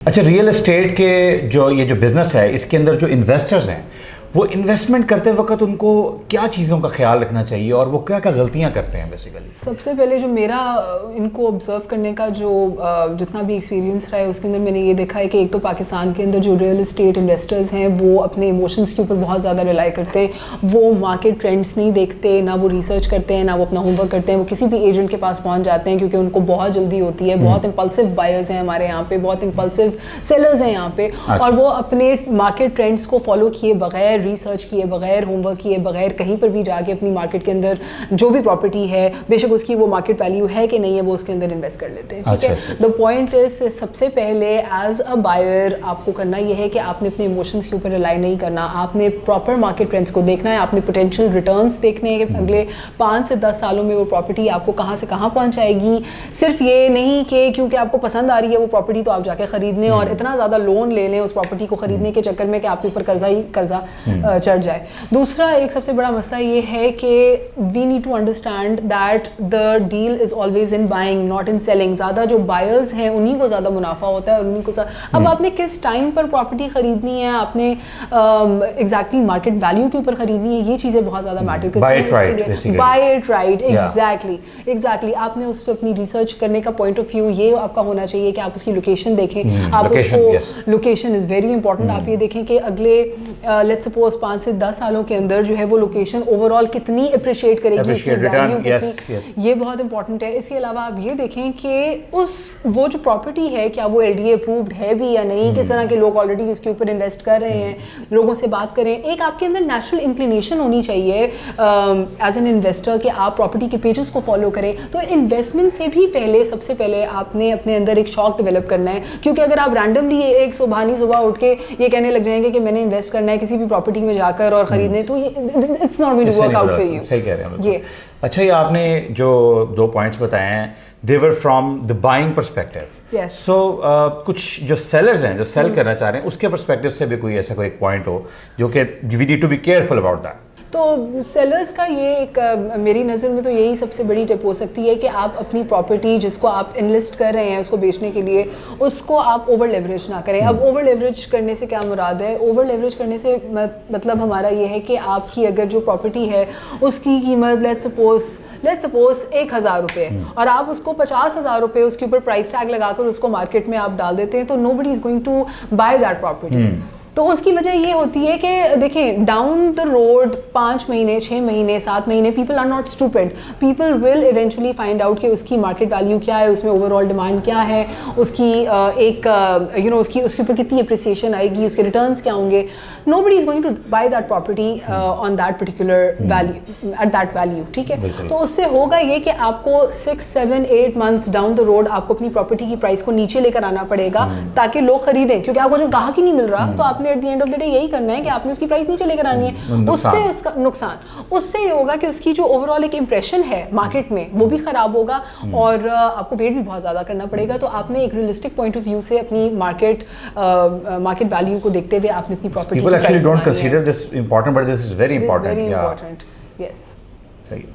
اچھا، real estate کے یہ جو بزنس ہے اس کے اندر جو انویسٹرز ہیں وہ انویسٹمنٹ کرتے وقت ان کو کیا چیزوں کا خیال رکھنا چاہیے اور وہ کیا کیا غلطیاں کرتے ہیں بیسیکلی؟ سب سے پہلے جو میرا ان کو آبزرو کرنے کا جو جتنا بھی ایکسپیرینس رہا ہے اس کے اندر میں نے یہ دیکھا ہے کہ ایک تو پاکستان کے اندر جو ریئل اسٹیٹ انویسٹرز ہیں وہ اپنے ایموشنس کے اوپر بہت زیادہ ریلائی کرتے ہیں. وہ مارکیٹ ٹرینڈس نہیں دیکھتے, نہ وہ ریسرچ کرتے ہیں, نہ وہ اپنا ہوم ورک کرتے ہیں. وہ کسی بھی ایجنٹ کے پاس پہنچ جاتے ہیں کیونکہ ان کو بہت جلدی ہوتی ہے. بہت امپلسو بائرز ہیں ہمارے یہاں پہ, بہت امپلسو سیلرز ہیں یہاں پہ, اور وہ اپنے مارکیٹ ٹرینڈس کو فالو کیے بغیر, ریسرچ کیے بغیر, ہوم ورک کیے بغیر کہیں پر بھی جا کے اپنی مارکیٹ کے اندر جو بھی پراپرٹی ہے, بے شک اس کی وہ مارکیٹ ویلیو ہے کہ نہیں ہے, وہ اس کے اندر انویسٹ کر لیتے ہیں. ٹھیک ہے, دا پوائنٹ از سب سے پہلے ایز اے بائر آپ کو کرنا یہ ہے کہ آپ نے اپنے ایموشنس کے اوپر ریلائی نہیں کرنا. آپ نے پراپر مارکیٹ ٹرینڈس کو دیکھنا ہے, آپ نے پوٹینشیل ریٹرنس دیکھنے ہیں کہ اگلے 5 سے 10 سالوں میں وہ پراپرٹی آپ کو کہاں سے کہاں پہنچائے گی. صرف یہ نہیں کہ کیونکہ آپ کو پسند آ رہی ہے وہ پراپرٹی تو آپ جا کے خرید لیں اور اتنا زیادہ لون لے لیں اس پراپرٹی کو خریدنے کے چکر میں کہ آپ کے اوپر قرضہ ہی قرضہ چڑھ جائے. دوسرا ایک سب سے بڑا مسئلہ یہ ہے کہ we need to understand that the deal is always in buying not in selling. زیادہ جو بائرز ہیں انہیں کو زیادہ منافع ہوتا ہے اور انہیں کو اب آپ نے کس ٹائم پر پراپرٹی خریدنی ہے, آپ نے ایگزیکٹلی مارکیٹ ویلیو کے اوپر خریدنی ہے, یہ چیزیں بہت زیادہ میٹر کرتی ہیں. بائی اٹ رائٹ, ایگزیکٹلی آپ نے اس پہ اپنی ریسرچ کرنے کا پوائنٹ آف ویو یہ آپ کا ہونا چاہیے کہ آپ اس کی لوکیشن دیکھیں. آپ اس کو, لوکیشن از ویری امپورٹنٹ. آپ یہ دیکھیں کہ اگلے لیٹس سپوز 5 سے 10 سالوں کے اندر جو ہے وہ لوکیشن اوور آل کتنی اپریشیٹ کرے گی, اس کی ویلیو کتنی, یہ بہت امپورٹنٹ ہے. اس کے علاوہ آپ یہ دیکھیں کہ وہ جو پراپرٹی ہے کیا وہ LDA اپرووڈ ہے بھی یا نہیں, کس طرح کے لوگ آلریڈی اس کے اوپر انویسٹ کر رہے ہیں, لوگوں سے بات کریں. ایک آپ کے اندر نیچرل انکلینیشن ہونی چاہیے ایز این انویسٹر کہ آپ پراپرٹی کے پیجز کو فالو کریں. تو انویسٹمنٹ سے بھی پہلے سب سے پہلے آپ نے اپنے اندر ایک شوق ڈیولپ کرنا ہے, کیونکہ اگر آپ رینڈملی ایک صبح اٹھ کے یہ کہنے لگ جائیں گے کہ میں نے انویسٹ کرنا ہے کسی بھی پراپرٹی میں جا کر اور خریدنے, تو it's not going to work out for you. صحیح کہہ رہے ہیں. اچھا, یہ آپ نے جو 2 پوائنٹس بتائے ہیں they were from the buying perspective. Yes. So کچھ جو سیلرز ہیں جو سیل کرنا چاہ رہے ہیں اس کے پرسپیکٹیو سے بھی کوئی ایسا کوئی ایک پوائنٹ ہو جو کہ we need to be careful about that. تو سیلرز کا یہ ایک میری نظر میں تو یہی سب سے بڑی ٹپ ہو سکتی ہے کہ آپ اپنی پراپرٹی جس کو آپ انویسٹ کر رہے ہیں اس کو بیچنے کے لیے, اس کو آپ اوور لیوریج نہ کریں. اب اوور لیوریج کرنے سے کیا مراد ہے؟ اوور لیوریج کرنے سے مطلب ہمارا یہ ہے کہ آپ کی اگر جو پراپرٹی ہے اس کی قیمت لیٹس سپوز 1,000 روپے اور آپ اس کو 50,000 روپے اس کے اوپر پرائز ٹیگ لگا کر اس کو مارکیٹ میں آپ ڈال دیتے ہیں, تو no buddy is going to buy that property. تو اس کی وجہ یہ ہوتی ہے کہ دیکھیں ڈاؤن دا روڈ 5 مہینے 6 مہینے 7 مہینے people are not stupid, people will eventually find out کہ اس کی مارکیٹ ویلیو کیا ہے, اس میں اوور آل ڈیمانڈ کیا ہے, اس کی ایک اس کے اوپر کتنی اپریسیشن آئے گی, اس کے ریٹرنس کیا ہوں گے. No buddy is going to buy that property on that particular value at that value. ٹھیک ہے, تو اس سے ہوگا یہ کہ آپ کو 6 7 8 منتھس ڈاؤن دا روڈ آپ کو اپنی پراپرٹی کی پرائز کو نیچے لے کر آنا پڑے گا تاکہ لوگ خریدیں, کیونکہ آپ کو جب گاہک ہی نہیں مل رہا تو آپ نے at the end of the day یہی کرنا ہے کہ آپ نے اس کی پرائز نیچے لے کر آنی ہے. اس سے اس کا نقصان, اس سے یہ ہوگا کہ اس کی جو اوور آل ایک امپریشن ہے مارکیٹ میں وہ بھی خراب ہوگا اور آپ کو ویٹ بھی بہت زیادہ کرنا پڑے گا. تو آپ نے ایک ریئلسٹک پوائنٹ آف ویو سے اپنی مارکیٹ ویلیو کو دیکھتے ہوئے آپ نے اپنی property people actually don't consider this important, but this is very important. Yes. صحیح.